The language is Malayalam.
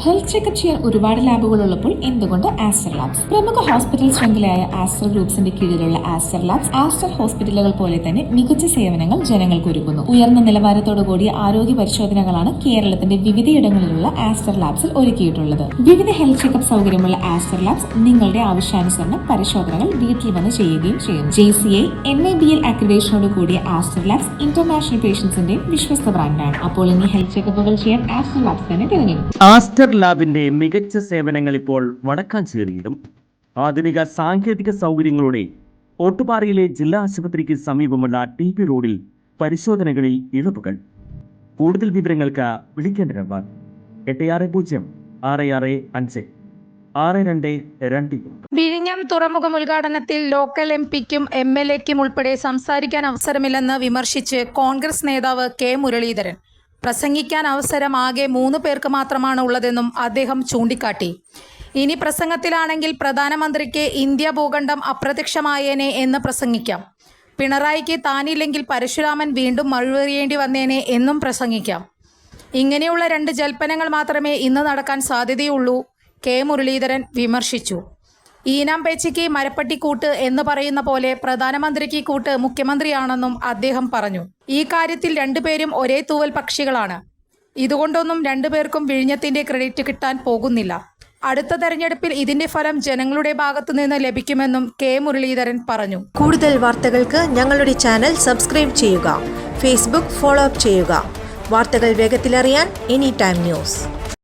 ഹെൽത്ത് ചെക്കപ്പ് ചെയ്യാൻ ഒരുപാട് ലാബുകൾ ഉള്ളപ്പോൾ എന്തുകൊണ്ട് ആസ്റ്റർ ലാബ്സ്? പ്രമുഖ ഹോസ്പിറ്റൽ ശൃംഖലയായ ആസ്റ്റർ ഗ്രൂപ്പ്സിന്റെ കീഴിലുള്ള ആസ്റ്റർ ലാബ്സ് ആസ്റ്റർ ഹോസ്പിറ്റലുകൾ പോലെ തന്നെ മികച്ച സേവനങ്ങൾ ജനങ്ങൾക്ക് ഒരുക്കുന്നു. ഉയർന്ന നിലവാരത്തോടു കൂടിയ ആരോഗ്യ പരിശോധനകളാണ് കേരളത്തിന്റെ വിവിധയിടങ്ങളിലുള്ള ആസ്റ്റർ ലാബ്സിൽ ഒരുക്കിയിട്ടുള്ളത്. വിവിധ ഹെൽത്ത് ചെക്കപ്പ് സൗകര്യമുള്ള ആസ്റ്റർ ലാബ്സ് നിങ്ങളുടെ ആവശ്യാനുസരണം പരിശോധനകൾ വീട്ടിൽ വന്ന് ചെയ്യുകയും ചെയ്യും. JCI NABL അക്രിഡേഷനോട് കൂടിയ ആസ്റ്റർ ലാബ്സ് ഇന്റർനാഷണൽ പേഷ്യൻസിന്റെ വിശ്വസ്ത ബ്രാൻഡാണ്. അപ്പോൾ ഇനി ഹെൽത്ത് ചെക്കപ്പുകൾ ചെയ്യാൻ ആസ്റ്റർ ലാബ്സ് തന്നെ തിരഞ്ഞെടുക്കും. ആസ്റ്റർ ലാബിന്റെ മികച്ച സേവനങ്ങൾ ഇപ്പോൾ വടക്കാഞ്ചേരിയിലും. ആധുനിക സാങ്കേതിക സൗകര്യങ്ങളോടെ ഓട്ടുപാറയിലെ ജില്ലാ ആശുപത്രിക്ക് സമീപമുള്ള TP റോഡിൽ പരിശോധനകളിൽ ഇളവുകൾ. കൂടുതൽ വിവരങ്ങൾക്ക് വിളിക്കേണ്ട നമ്പർ 860665 6222. വിഴിഞ്ഞം തുറമുഖം ഉദ്ഘാടനത്തിൽ ലോക്കൽ MPക്കും MLAക്കും ഉൾപ്പെടെ സംസാരിക്കാൻ അവസരമില്ലെന്ന് വിമർശിച്ച് കോൺഗ്രസ് നേതാവ് K മുരളീധരൻ. പ്രസംഗിക്കാൻ അവസരം ആകെ 3 പേർക്ക് മാത്രമാണ് ഉള്ളതെന്നും അദ്ദേഹം ചൂണ്ടിക്കാട്ടി. ഇനി പ്രസംഗത്തിലാണെങ്കിൽ പ്രധാനമന്ത്രിക്ക് ഇന്ത്യ ഭൂഖണ്ഡം അപ്രത്യക്ഷമായേനെ എന്ന് പ്രസംഗിക്കാം. പിണറായിക്ക് താനില്ലെങ്കിൽ പരശുരാമൻ വീണ്ടും മഴുവറിയേണ്ടി വന്നേനെ എന്നും പ്രസംഗിക്കാം. ഇങ്ങനെയുള്ള 2 ജൽപ്പനങ്ങൾ മാത്രമേ ഇന്ന് നടക്കാൻ സാധ്യതയുള്ളൂ, K മുരളീധരൻ വിമർശിച്ചു. ഈനാം പേച്ചിക്ക് മരപ്പട്ടി കൂട്ട് എന്ന് പറയുന്ന പോലെ പ്രധാനമന്ത്രിക്ക് കൂട്ട് മുഖ്യമന്ത്രിയാണെന്നും അദ്ദേഹം പറഞ്ഞു. ഈ കാര്യത്തിൽ 2 പേരും ഒരേ തൂവൽ പക്ഷികളാണ്. ഇതുകൊണ്ടൊന്നും 2 പേർക്കും വിഴിഞ്ഞത്തിന്റെ ക്രെഡിറ്റ് കിട്ടാൻ പോകുന്നില്ല. അടുത്ത തെരഞ്ഞെടുപ്പിൽ ഇതിന്റെ ഫലം ജനങ്ങളുടെ ഭാഗത്തു നിന്ന് ലഭിക്കുമെന്നും K മുരളീധരൻ പറഞ്ഞു. കൂടുതൽ വാർത്തകൾക്ക് ഞങ്ങളുടെ ചാനൽ സബ്സ്ക്രൈബ് ചെയ്യുക. ഫേസ്ബുക്ക് ഫോളോ അപ്പ് ചെയ്യുക. വാർത്തകൾ വേഗത്തിലറിയാൻ Anytime News.